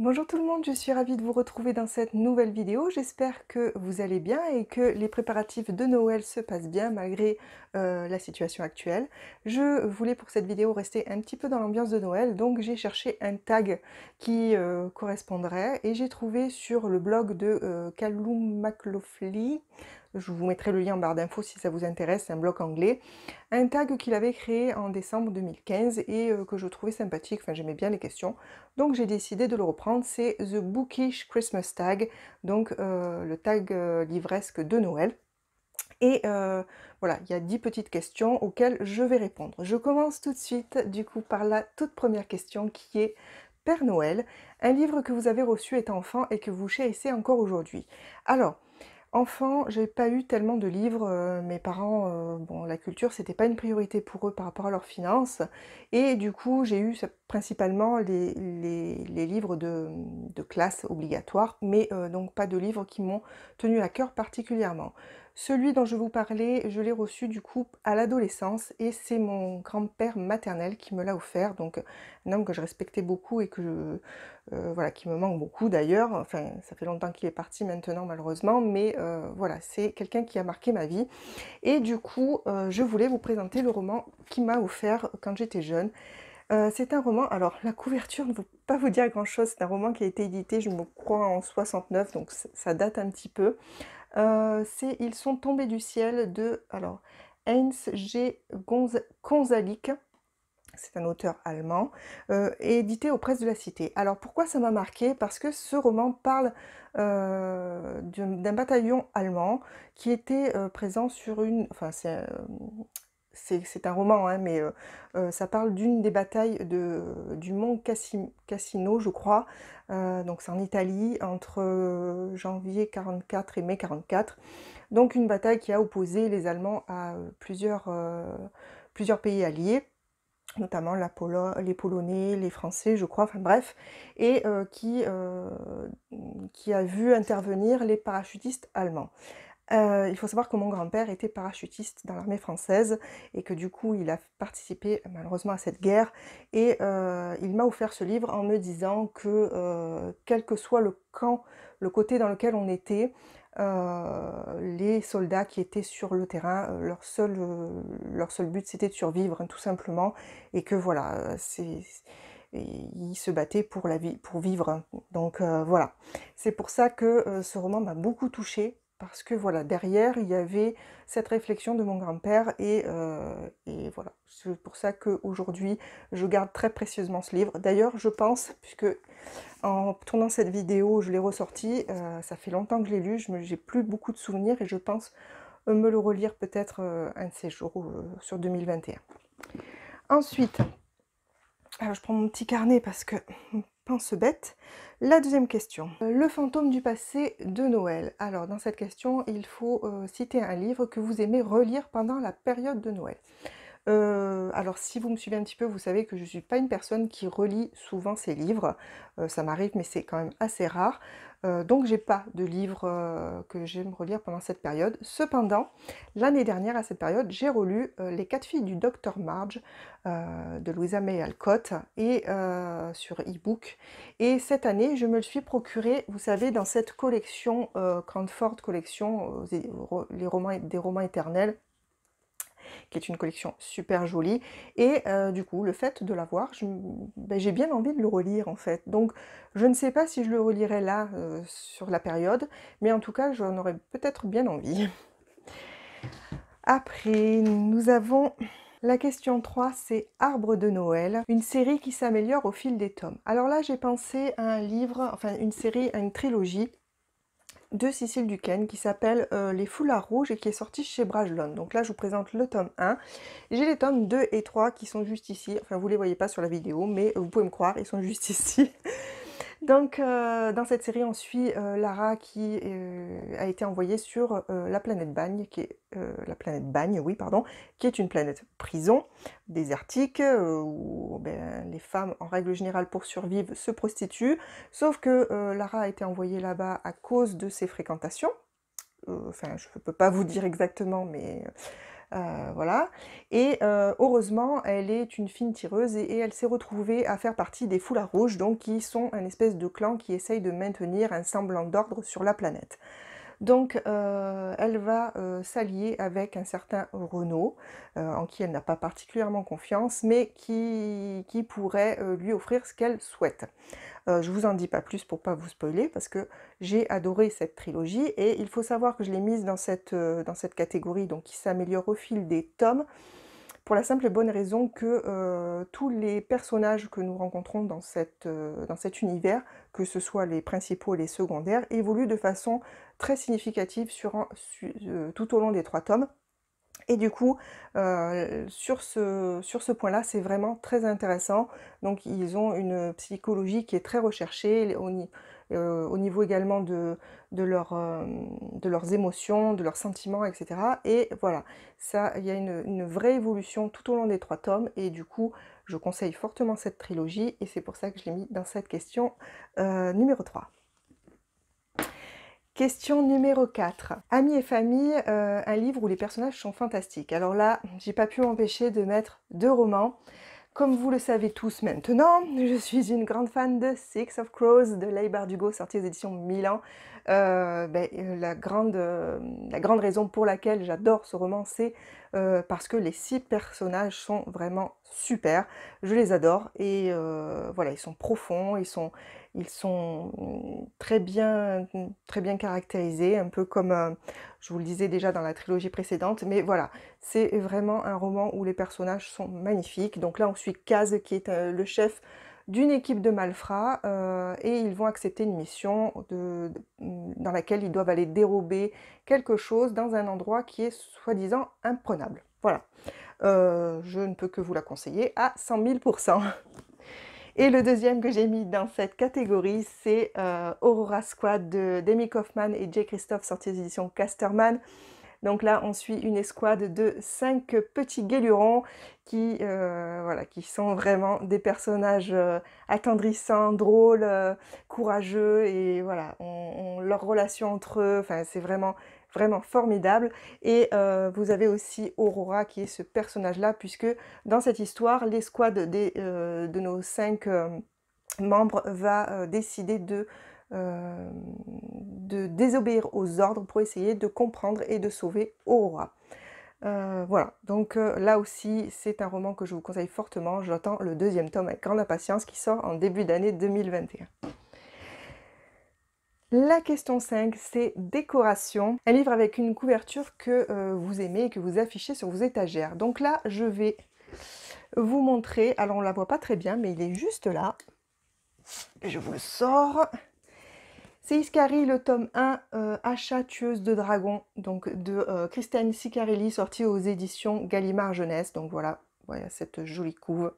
Bonjour tout le monde, je suis ravie de vous retrouver dans cette nouvelle vidéo. J'espère que vous allez bien et que les préparatifs de Noël se passent bien malgré la situation actuelle. Je voulais pour cette vidéo rester un petit peu dans l'ambiance de Noël, donc j'ai cherché un tag qui correspondrait et j'ai trouvé sur le blog de Callum McLaughlin, je vous mettrai le lien en barre d'infos si ça vous intéresse, c'est un blog anglais, un tag qu'il avait créé en décembre 2015 et que je trouvais sympathique, enfin j'aimais bien les questions. Donc j'ai décidé de le reprendre, c'est The Bookish Christmas Tag, donc le tag livresque de Noël. Et voilà, il y a 10 petites questions auxquelles je vais répondre. Je commence tout de suite du coup par la toute première question qui est Père Noël, un livre que vous avez reçu étant enfant et que vous chérissez encore aujourd'hui. Alors, enfant, j'ai pas eu tellement de livres, mes parents, bon la culture c'était pas une priorité pour eux par rapport à leurs finances et du coup j'ai eu principalement les livres de classe obligatoires, mais donc pas de livres qui m'ont tenu à cœur particulièrement. Celui dont je vous parlais, je l'ai reçu du coup à l'adolescence et c'est mon grand-père maternel qui me l'a offert, donc un homme que je respectais beaucoup et que voilà, qui me manque beaucoup d'ailleurs, enfin ça fait longtemps qu'il est parti maintenant malheureusement, mais voilà, c'est quelqu'un qui a marqué ma vie. Et du coup, je voulais vous présenter le roman qu'il m'a offert quand j'étais jeune. C'est un roman, alors la couverture ne veut pas vous dire grand-chose, c'est un roman qui a été édité, je me crois, en 69, donc ça date un petit peu. C'est Ils sont tombés du ciel de, alors, Heinz G. Konzalik, c'est un auteur allemand, et édité aux Presses de la Cité. Alors pourquoi ça m'a marqué? Parce que ce roman parle d'un bataillon allemand qui était présent sur une... Enfin, c'est un roman, hein, mais ça parle d'une des batailles du mont Cassino, je crois. Donc c'est en Italie, entre janvier 44 et mai 44. Donc une bataille qui a opposé les Allemands à plusieurs pays alliés, notamment les Polonais, les Français, je crois, enfin bref, et qui a vu intervenir les parachutistes allemands. Il faut savoir que mon grand-père était parachutiste dans l'armée française et que du coup il a participé malheureusement à cette guerre et il m'a offert ce livre en me disant que quel que soit le camp, le côté dans lequel on était, les soldats qui étaient sur le terrain, leur seul but c'était de survivre, hein, tout simplement, et que voilà, ils se battaient pour la vie, pour vivre, hein. Donc voilà, c'est pour ça que ce roman m'a beaucoup touchée, parce que voilà, derrière, il y avait cette réflexion de mon grand-père et voilà. C'est pour ça qu'aujourd'hui, je garde très précieusement ce livre. D'ailleurs, je pense, puisque en tournant cette vidéo, je l'ai ressorti, ça fait longtemps que je l'ai lu, j'ai plus beaucoup de souvenirs et je pense me le relire peut-être un de ces jours sur 2021. Ensuite, alors je prends mon petit carnet parce que pense bête. La deuxième question. Le fantôme du passé de Noël. Alors dans cette question, il faut citer un livre que vous aimez relire pendant la période de Noël. Alors si vous me suivez un petit peu, vous savez que je suis pas une personne qui relit souvent ses livres. Ça m'arrive, mais c'est quand même assez rare. Donc j'ai pas de livre que j'aime relire pendant cette période. Cependant, l'année dernière à cette période, j'ai relu Les 4 filles du docteur Marge de Louisa May Alcott et sur e-book. Et cette année, je me le suis procuré, vous savez, dans cette collection Cranford Collection, les romans, des romans éternels, qui est une collection super jolie, et du coup le fait de l'avoir, j'ai bien envie de le relire en fait. Donc je ne sais pas si je le relirai là sur la période, mais en tout cas j'en aurais peut-être bien envie. Après, nous avons la question 3, c'est Arbre de Noël, une série qui s'améliore au fil des tomes. Alors là j'ai pensé à un livre, enfin une série, à une trilogie de Cécile Duquesne qui s'appelle Les Foulards Rouges et qui est sorti chez Bragelonne. Donc là je vous présente le tome 1. J'ai les tomes 2 et 3 qui sont juste ici. Enfin vous les voyez pas sur la vidéo, mais vous pouvez me croire, ils sont juste ici. Donc dans cette série on suit Lara qui a été envoyée sur la planète Bagne, oui pardon, qui est une planète prison, désertique, où ben, les femmes en règle générale pour survivre se prostituent, sauf que Lara a été envoyée là-bas à cause de ses fréquentations. Enfin je ne peux pas vous dire exactement, mais voilà. Et heureusement, elle est une fine tireuse et elle s'est retrouvée à faire partie des Foulards Rouges, donc qui sont un espèce de clan qui essaye de maintenir un semblant d'ordre sur la planète. Donc elle va s'allier avec un certain Renaud, en qui elle n'a pas particulièrement confiance, mais qui pourrait lui offrir ce qu'elle souhaite. Je vous en dis pas plus pour pas vous spoiler, parce que j'ai adoré cette trilogie, et il faut savoir que je l'ai mise dans cette catégorie, donc qui s'améliore au fil des tomes, pour la simple et bonne raison que tous les personnages que nous rencontrons dans cet univers, que ce soit les principaux et les secondaires, évoluent de façon très significative tout au long des 3 tomes. Et du coup, sur ce point-là, c'est vraiment très intéressant. Donc ils ont une psychologie qui est très recherchée, au niveau également de leurs émotions, de leurs sentiments, et cetera. Et voilà, ça, il y a une vraie évolution tout au long des 3 tomes, et du coup, je conseille fortement cette trilogie, et c'est pour ça que je l'ai mis dans cette question numéro 3. Question numéro 4. Amis et famille, un livre où les personnages sont fantastiques. Alors là, j'ai pas pu m'empêcher de mettre 2 romans. Comme vous le savez tous maintenant, je suis une grande fan de Six of Crows de Leigh Bardugo, sorti aux éditions Milan. La grande raison pour laquelle j'adore ce roman, c'est parce que les 6 personnages sont vraiment super. Je les adore, et voilà, ils sont profonds, ils sont très bien caractérisés, un peu comme je vous le disais déjà dans la trilogie précédente, mais voilà, c'est vraiment un roman où les personnages sont magnifiques. Donc là, on suit Kaz, qui est le chef d'une équipe de malfrats, et ils vont accepter une mission dans laquelle ils doivent aller dérober quelque chose dans un endroit qui est soi-disant imprenable. Voilà. Je ne peux que vous la conseiller à 100 000%. Et le deuxième que j'ai mis dans cette catégorie, c'est Aurora Squad de Demi Kaufman et Jay Christophe, sorti aux éditions Casterman. Donc là, on suit une escouade de 5 petits guélurons qui sont vraiment des personnages attendrissants, drôles, courageux, et voilà, leur relation entre eux, enfin, c'est vraiment formidable. Et vous avez aussi Aurora, qui est ce personnage-là, puisque dans cette histoire, l'escouade de nos 5 membres va décider de désobéir aux ordres pour essayer de comprendre et de sauver Aurora. Voilà, donc là aussi, c'est un roman que je vous conseille fortement. J'attends le 2e tome avec grande impatience, qui sort en début d'année 2021. La question 5, c'est décoration. Un livre avec une couverture que vous aimez et que vous affichez sur vos étagères. Donc là, je vais vous montrer, alors on ne la voit pas très bien, mais il est juste là. Je vous le sors. C'est Iscari, le tome 1, Achat tueuse de dragons, donc de Christiane Ciccarelli, sorti aux éditions Gallimard Jeunesse. Donc voilà, cette jolie couve.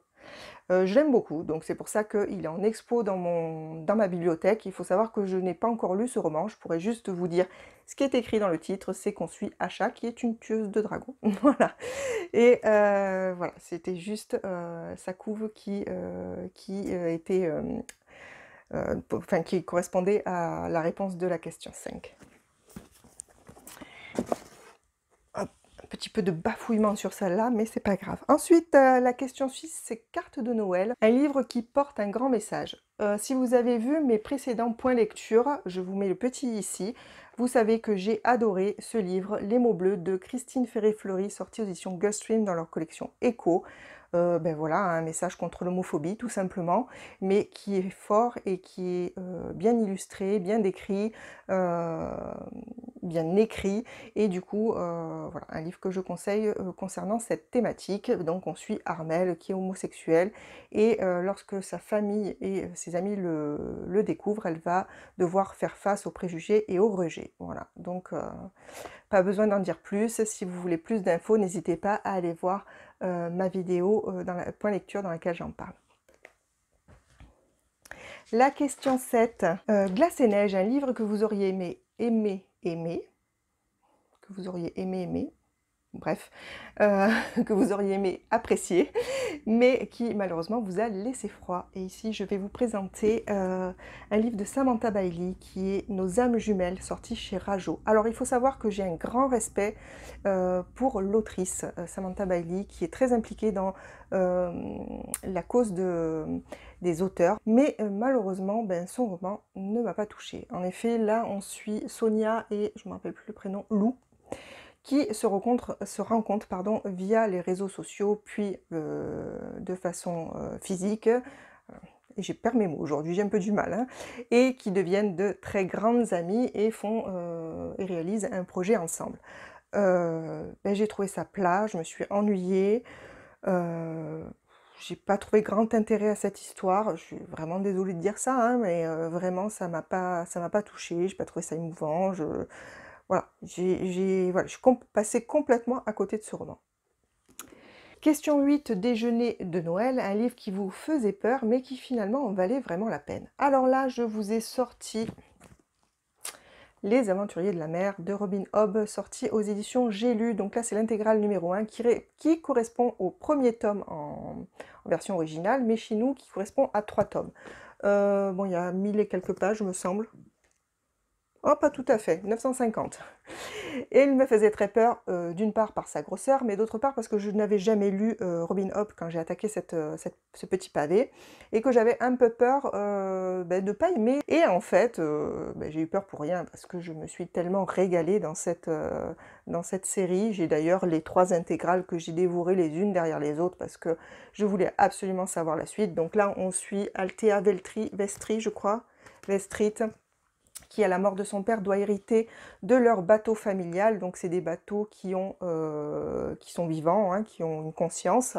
Je l'aime beaucoup, donc c'est pour ça qu'il est en expo dans ma bibliothèque. Il faut savoir que je n'ai pas encore lu ce roman. Je pourrais juste vous dire ce qui est écrit dans le titre, c'est qu'on suit Achat, qui est une tueuse de dragons. Voilà. Et voilà, c'était juste sa couve qui était... qui correspondait à la réponse de la question 5. Hop, un petit peu de bafouillement sur celle-là, mais c'est pas grave. Ensuite, la question 6, c'est Cartes de Noël, un livre qui porte un grand message. Si vous avez vu mes précédents points lecture, je vous mets le petit ici, vous savez que j'ai adoré ce livre, Les mots bleus, de Christine Ferré-Fleury, sorti aux éditions Gulfstream dans leur collection Echo. Voilà, un message contre l'homophobie tout simplement, mais qui est fort et qui est bien illustré, bien décrit, bien écrit, et du coup voilà, un livre que je conseille concernant cette thématique. Donc on suit Armelle, qui est homosexuelle, et lorsque sa famille et ses amis le découvrent, elle va devoir faire face aux préjugés et au rejet. Voilà, donc pas besoin d'en dire plus. Si vous voulez plus d'infos, n'hésitez pas à aller voir ma vidéo dans la point lecture dans laquelle j'en parle. La question 7, Glace et neige, un livre que vous auriez aimé, que vous auriez aimé, bref, que vous auriez aimé apprécier, mais qui malheureusement vous a laissé froid. Et ici, je vais vous présenter un livre de Samantha Bailey qui est Nos âmes jumelles, sorti chez Rajo. Alors il faut savoir que j'ai un grand respect pour l'autrice Samantha Bailey, qui est très impliquée dans la cause des auteurs, mais malheureusement, ben, son roman ne m'a pas touchée. En effet, là, on suit Sonia et, je ne me rappelle plus le prénom, Lou, qui se rencontrent pardon, via les réseaux sociaux, puis de façon physique, et j'ai perdu mes mots aujourd'hui, j'ai un peu du mal, hein, et qui deviennent de très grandes amies et et réalisent un projet ensemble. Ben, j'ai trouvé ça plat, je me suis ennuyée, j'ai pas trouvé grand intérêt à cette histoire, je suis vraiment désolée de dire ça, hein, mais vraiment ça m'a pas touchée, j'ai pas trouvé ça émouvant, voilà, voilà, je suis passée complètement à côté de ce roman. Question 8, Déjeuner de Noël, un livre qui vous faisait peur, mais qui finalement en valait vraiment la peine. Alors là, je vous ai sorti Les Aventuriers de la Mer de Robin Hobb, sorti aux éditions J'ai lu. Donc là, c'est l'intégrale numéro 1 qui correspond au premier tome en version originale, mais chez nous, qui correspond à 3 tomes. Bon, il y a 1000 et quelques pages, me semble. Oh, pas tout à fait, 950. Et il me faisait très peur, d'une part par sa grosseur, mais d'autre part parce que je n'avais jamais lu Robin Hobb quand j'ai attaqué ce petit pavé, et que j'avais un peu peur ben, de ne pas aimer. Et en fait, ben, j'ai eu peur pour rien, parce que je me suis tellement régalée dans cette série. J'ai d'ailleurs les 3 intégrales que j'ai dévorées les unes derrière les autres, parce que je voulais absolument savoir la suite. Donc là, on suit Althea Vestri, je crois, Vestrit, qui à la mort de son père doit hériter de leur bateau familial. Donc c'est des bateaux qui sont vivants, hein, qui ont une conscience,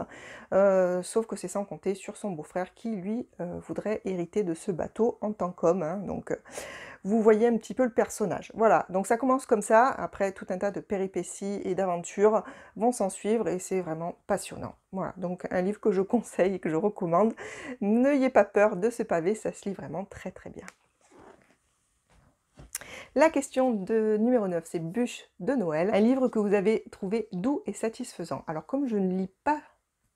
sauf que c'est sans compter sur son beau-frère qui lui voudrait hériter de ce bateau en tant qu'homme, hein. Donc vous voyez un petit peu le personnage. Voilà, donc ça commence comme ça, après tout un tas de péripéties et d'aventures vont s'en suivre et c'est vraiment passionnant. Voilà, donc un livre que je conseille et que je recommande. N'ayez pas peur de ce pavé, ça se lit vraiment très très bien. La question numéro 9, c'est Bûche de Noël, un livre que vous avez trouvé doux et satisfaisant. Alors comme je ne lis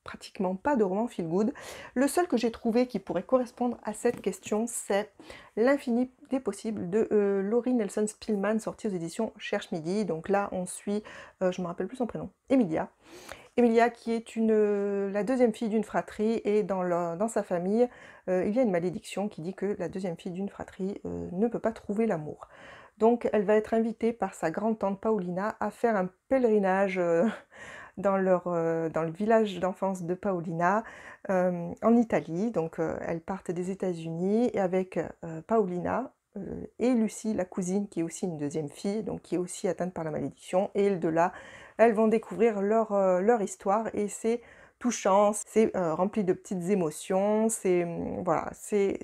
pratiquement pas de romans feel good, le seul que j'ai trouvé qui pourrait correspondre à cette question, c'est L'infini des possibles de Laurie Nelson Spillman, sorti aux éditions Cherche Midi. Donc là, on suit, je me rappelle plus son prénom, Emilia. Emilia qui est la deuxième fille d'une fratrie, et dans sa famille, il y a une malédiction qui dit que la deuxième fille d'une fratrie ne peut pas trouver l'amour. Donc elle va être invitée par sa grande-tante Paulina à faire un pèlerinage dans le village d'enfance de Paulina, en Italie. Donc elles partent des États-Unis et avec Paulina et Lucie, la cousine, qui est aussi une deuxième fille, donc qui est aussi atteinte par la malédiction, et de là, elles vont découvrir leur histoire, et c'est touchant, c'est rempli de petites émotions, voilà, c'est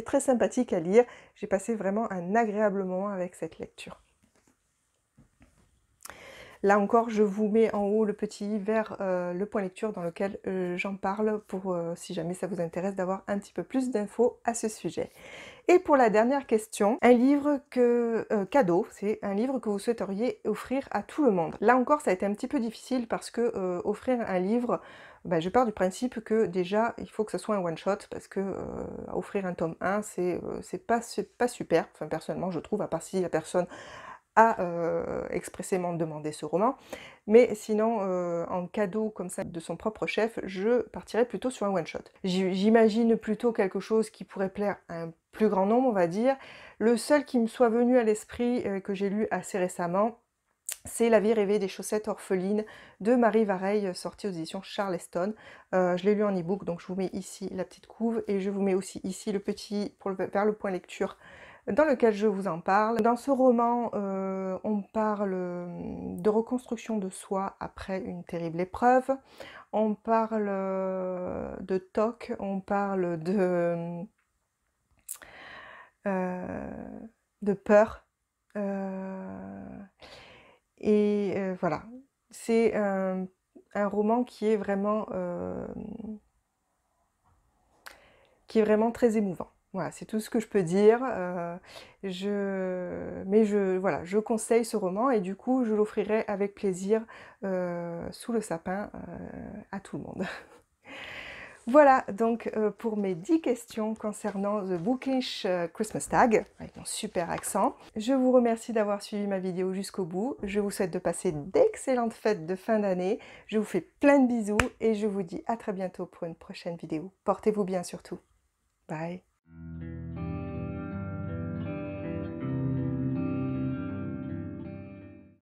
très sympathique à lire. J'ai passé vraiment un agréable moment avec cette lecture. Là encore, je vous mets en haut le petit i vers le point lecture dans lequel j'en parle, pour si jamais ça vous intéresse d'avoir un petit peu plus d'infos à ce sujet. Et pour la dernière question, un livre cadeau, c'est un livre que vous souhaiteriez offrir à tout le monde. Là encore, ça a été un petit peu difficile parce que offrir un livre, ben, je pars du principe que déjà, il faut que ce soit un one-shot, parce que offrir un tome 1, c'est pas super, enfin personnellement je trouve, à part si la personne a expressément demandé ce roman. Mais sinon, en cadeau comme ça de son propre chef, je partirais plutôt sur un one-shot. J'imagine plutôt quelque chose qui pourrait plaire à un plus grand nombre, on va dire. Le seul qui me soit venu à l'esprit, que j'ai lu assez récemment, c'est La vie rêvée des chaussettes orphelines de Marie Vareille, sortie aux éditions Charleston. Je l'ai lu en e-book, donc je vous mets ici la petite couve, et je vous mets aussi ici le petit, vers le point lecture, dans lequel je vous en parle. Dans ce roman, on parle de reconstruction de soi après une terrible épreuve, on parle de toc, on parle de peur, voilà. C'est un roman qui est vraiment très émouvant. Voilà, c'est tout ce que je peux dire. Voilà, je conseille ce roman et du coup, je l'offrirai avec plaisir sous le sapin à tout le monde. Voilà donc pour mes 10 questions concernant The Bookish Christmas Tag, avec mon super accent. Je vous remercie d'avoir suivi ma vidéo jusqu'au bout. Je vous souhaite de passer d'excellentes fêtes de fin d'année. Je vous fais plein de bisous et je vous dis à très bientôt pour une prochaine vidéo. Portez-vous bien surtout. Bye!